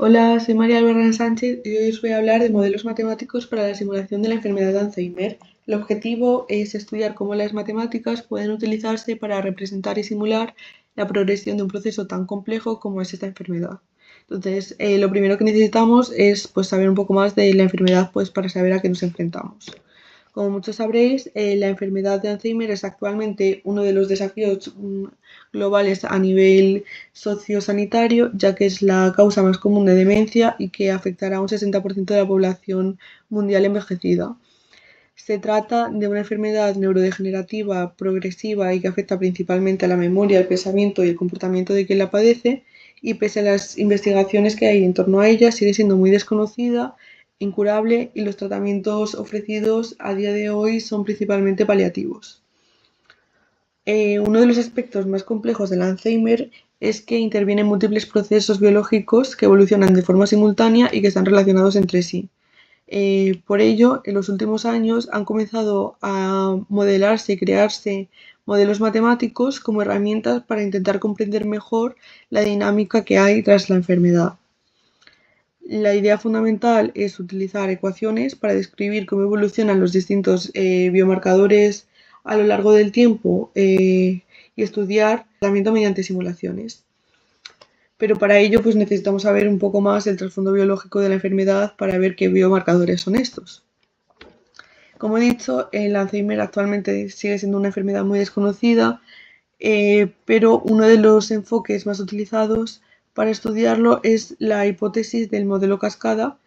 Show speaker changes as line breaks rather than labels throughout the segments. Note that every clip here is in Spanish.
Hola, soy María Alberra Sánchez y hoy os voy a hablar de modelos matemáticos para la simulación de la enfermedad de Alzheimer. El objetivo es estudiar cómo las matemáticas pueden utilizarse para representar y simular la progresión de un proceso tan complejo como es esta enfermedad. Entonces, lo primero que necesitamos es saber un poco más de la enfermedad para saber a qué nos enfrentamos. Como muchos sabréis, la enfermedad de Alzheimer es actualmente uno de los desafíos globales a nivel sociosanitario, ya que es la causa más común de demencia y que afectará a un 60% de la población mundial envejecida. Se trata de una enfermedad neurodegenerativa progresiva y que afecta principalmente a la memoria, el pensamiento y el comportamiento de quien la padece, y pese a las investigaciones que hay en torno a ella, sigue siendo muy desconocida, incurable y los tratamientos ofrecidos a día de hoy son principalmente paliativos. Uno de los aspectos más complejos del Alzheimer es que intervienen múltiples procesos biológicos que evolucionan de forma simultánea y que están relacionados entre sí. Por ello, en los últimos años han comenzado a modelarse y crearse modelos matemáticos como herramientas para intentar comprender mejor la dinámica que hay tras la enfermedad. La idea fundamental es utilizar ecuaciones para describir cómo evolucionan los distintos biomarcadores a lo largo del tiempo y estudiar el tratamiento mediante simulaciones. Pero para ello necesitamos saber un poco más el trasfondo biológico de la enfermedad para ver qué biomarcadores son estos. Como he dicho, el Alzheimer actualmente sigue siendo una enfermedad muy desconocida, pero uno de los enfoques más utilizados para estudiarlo es la hipótesis del modelo cascada,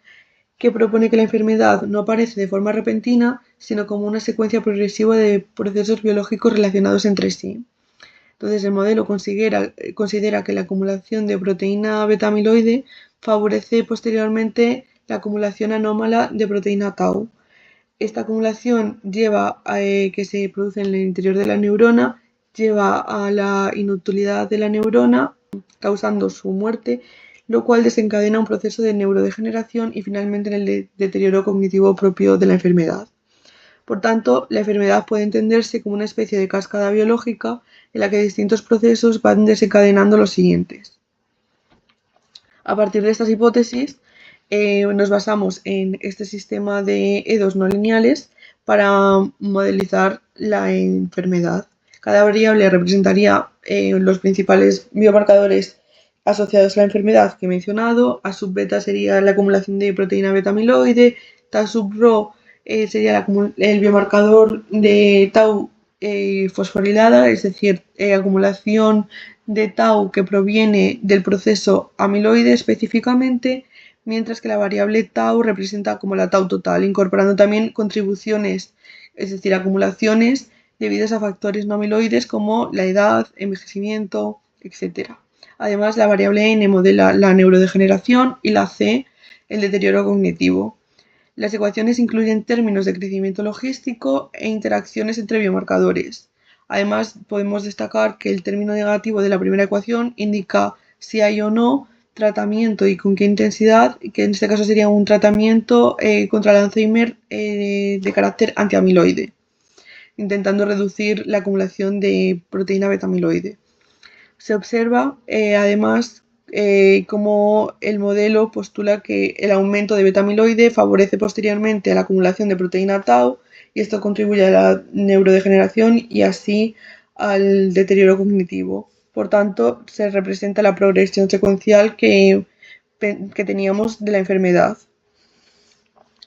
que propone que la enfermedad no aparece de forma repentina, sino como una secuencia progresiva de procesos biológicos relacionados entre sí. Entonces, el modelo considera que la acumulación de proteína beta-amiloide favorece posteriormente la acumulación anómala de proteína tau. Esta acumulación lleva a que se produce en el interior de la neurona, lleva a la inutilidad de la neurona, causando su muerte, lo cual desencadena un proceso de neurodegeneración y finalmente en el deterioro cognitivo propio de la enfermedad. Por tanto, la enfermedad puede entenderse como una especie de cascada biológica en la que distintos procesos van desencadenando los siguientes. A partir de estas hipótesis, nos basamos en este sistema de EDOs no lineales para modelizar la enfermedad. Cada variable representaría los principales biomarcadores asociados a la enfermedad que he mencionado. A sub beta sería la acumulación de proteína beta amiloide, ta sub rho sería el biomarcador de tau fosforilada, es decir, acumulación de tau que proviene del proceso amiloide específicamente, mientras que la variable tau representa como la tau total, incorporando también contribuciones, es decir, acumulaciones debidas a factores no amiloides como la edad, envejecimiento, etc. Además, la variable n modela la neurodegeneración y la c el deterioro cognitivo. Las ecuaciones incluyen términos de crecimiento logístico e interacciones entre biomarcadores. Además, podemos destacar que el término negativo de la primera ecuación indica si hay o no tratamiento y con qué intensidad, que en este caso sería un tratamiento contra el Alzheimer de carácter antiamiloide, intentando reducir la acumulación de proteína beta-amiloide. Se observa, además, cómo el modelo postula que el aumento de beta-amiloide favorece posteriormente a la acumulación de proteína tau y esto contribuye a la neurodegeneración y así al deterioro cognitivo. Por tanto, se representa la progresión secuencial que teníamos de la enfermedad.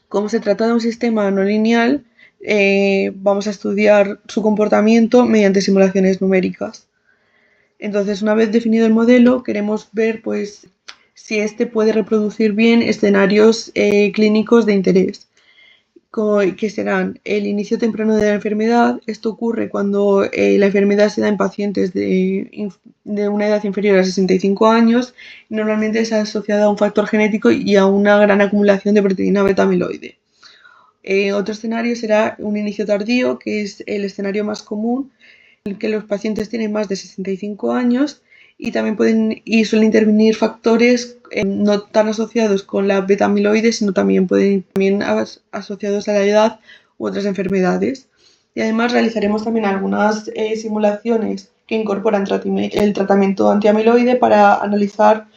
Como se trata de un sistema no lineal, vamos a estudiar su comportamiento mediante simulaciones numéricas. Entonces, una vez definido el modelo, queremos ver si este puede reproducir bien escenarios clínicos de interés, que serán el inicio temprano de la enfermedad. Esto ocurre cuando la enfermedad se da en pacientes de una edad inferior a 65 años y normalmente es asociada a un factor genético y a una gran acumulación de proteína beta-amiloide. Otro escenario será un inicio tardío, que es el escenario más común, que los pacientes tienen más de 65 años y también suelen intervenir factores no tan asociados con la beta-amiloide, sino también asociados a la edad u otras enfermedades. Y además realizaremos también algunas simulaciones que incorporan el tratamiento antiamiloide para analizar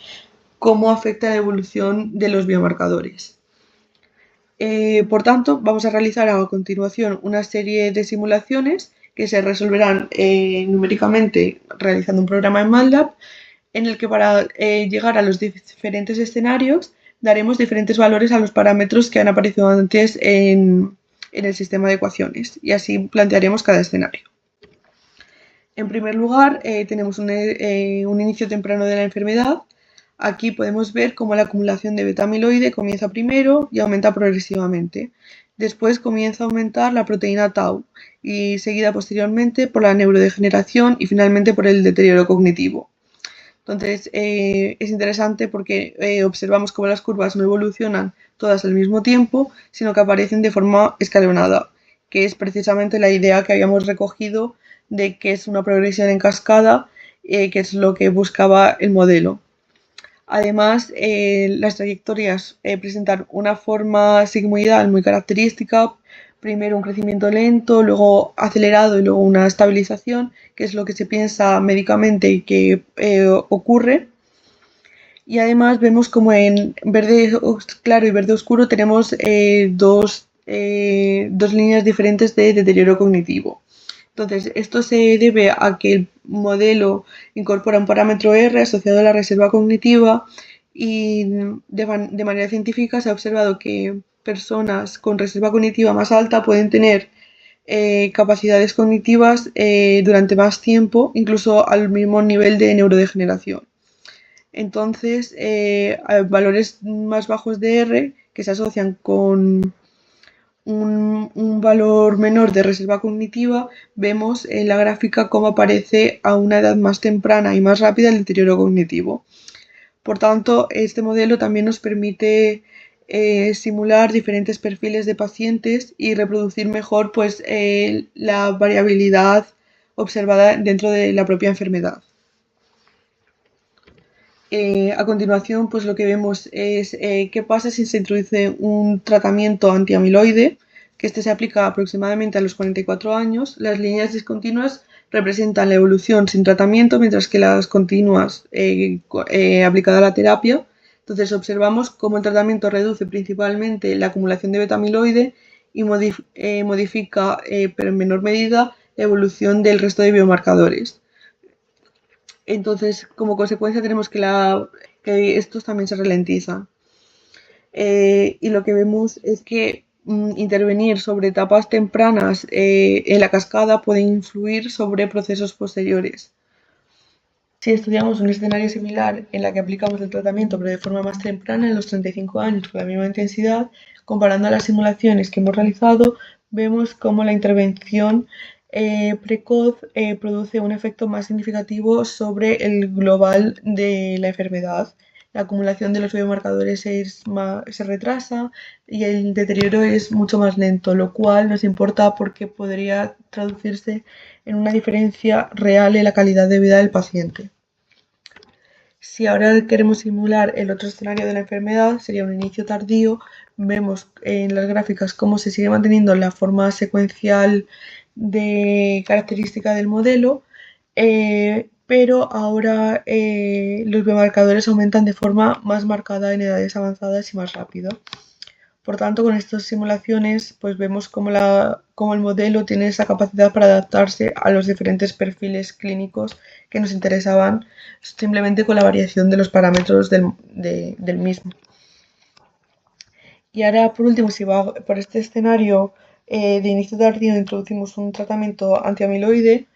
cómo afecta la evolución de los biomarcadores. Por tanto, vamos a realizar a continuación una serie de simulaciones que se resolverán numéricamente realizando un programa en MATLAB en el que para llegar a los diferentes escenarios daremos diferentes valores a los parámetros que han aparecido antes en el sistema de ecuaciones y así plantearemos cada escenario. En primer lugar, tenemos un inicio temprano de la enfermedad. Aquí podemos ver cómo la acumulación de beta-amiloide comienza primero y aumenta progresivamente. Después comienza a aumentar la proteína tau y seguida posteriormente por la neurodegeneración y finalmente por el deterioro cognitivo. Entonces es interesante porque observamos cómo las curvas no evolucionan todas al mismo tiempo, sino que aparecen de forma escalonada, que es precisamente la idea que habíamos recogido de que es una progresión en cascada, que es lo que buscaba el modelo. Además, las trayectorias presentan una forma sigmoidal muy característica, primero un crecimiento lento, luego acelerado y luego una estabilización, que es lo que se piensa médicamente que ocurre. Y además vemos como en verde claro y verde oscuro tenemos dos líneas diferentes de deterioro cognitivo. Entonces, esto se debe a que el modelo incorpora un parámetro R asociado a la reserva cognitiva y de manera científica se ha observado que personas con reserva cognitiva más alta pueden tener capacidades cognitivas durante más tiempo, incluso al mismo nivel de neurodegeneración. Entonces, valores más bajos de R que se asocian con un valor menor de reserva cognitiva, vemos en la gráfica cómo aparece a una edad más temprana y más rápida el deterioro cognitivo. Por tanto, este modelo también nos permite simular diferentes perfiles de pacientes y reproducir mejor pues, la variabilidad observada dentro de la propia enfermedad. A continuación, pues lo que vemos es qué pasa si se introduce un tratamiento antiamiloide, que este se aplica aproximadamente a los 44 años. Las líneas discontinuas representan la evolución sin tratamiento, mientras que las continuas aplicada a la terapia. Entonces observamos cómo el tratamiento reduce principalmente la acumulación de beta-amiloide y modifica, pero en menor medida, la evolución del resto de biomarcadores. Entonces, como consecuencia, tenemos que estos también se ralentizan. Y lo que vemos es que intervenir sobre etapas tempranas en la cascada puede influir sobre procesos posteriores. Si estudiamos un escenario similar en la que aplicamos el tratamiento pero de forma más temprana, en los 35 años con la misma intensidad, comparando a las simulaciones que hemos realizado, vemos cómo la intervención precoz produce un efecto más significativo sobre el global de la enfermedad. La acumulación de los biomarcadores se retrasa y el deterioro es mucho más lento, lo cual nos importa porque podría traducirse en una diferencia real en la calidad de vida del paciente. Si ahora queremos simular el otro escenario de la enfermedad, sería un inicio tardío. Vemos en las gráficas cómo se sigue manteniendo la forma secuencial de característica del modelo, pero ahora los biomarcadores aumentan de forma más marcada en edades avanzadas y más rápido. Por tanto, con estas simulaciones pues vemos cómo el modelo tiene esa capacidad para adaptarse a los diferentes perfiles clínicos que nos interesaban simplemente con la variación de los parámetros del mismo. Y ahora, por último, si va por este escenario de inicio tardío introducimos un tratamiento antiamiloide,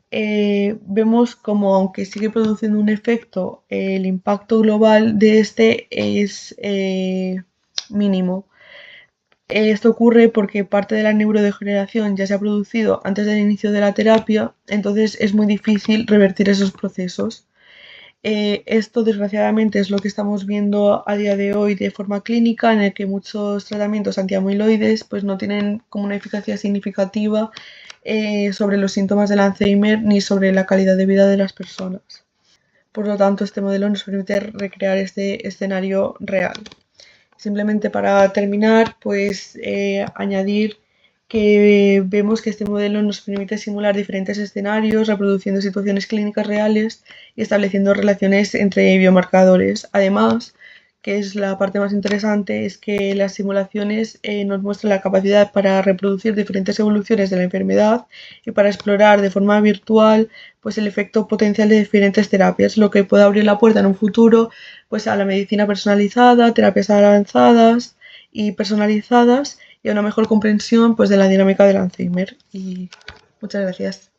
vemos como aunque sigue produciendo un efecto, el impacto global de este es mínimo. Esto ocurre porque parte de la neurodegeneración ya se ha producido antes del inicio de la terapia, entonces es muy difícil revertir esos procesos. Esto desgraciadamente es lo que estamos viendo a día de hoy de forma clínica, en el que muchos tratamientos antiamiloides pues, no tienen como una eficacia significativa sobre los síntomas del Alzheimer ni sobre la calidad de vida de las personas. Por lo tanto, este modelo nos permite recrear este escenario real. Simplemente para terminar, pues añadir que vemos que este modelo nos permite simular diferentes escenarios, reproduciendo situaciones clínicas reales y estableciendo relaciones entre biomarcadores. Además, que es la parte más interesante, es que las simulaciones nos muestran la capacidad para reproducir diferentes evoluciones de la enfermedad y para explorar de forma virtual pues, el efecto potencial de diferentes terapias, lo que puede abrir la puerta en un futuro pues, a la medicina personalizada, terapias avanzadas y personalizadas y a una mejor comprensión pues, de la dinámica del Alzheimer. Y muchas gracias.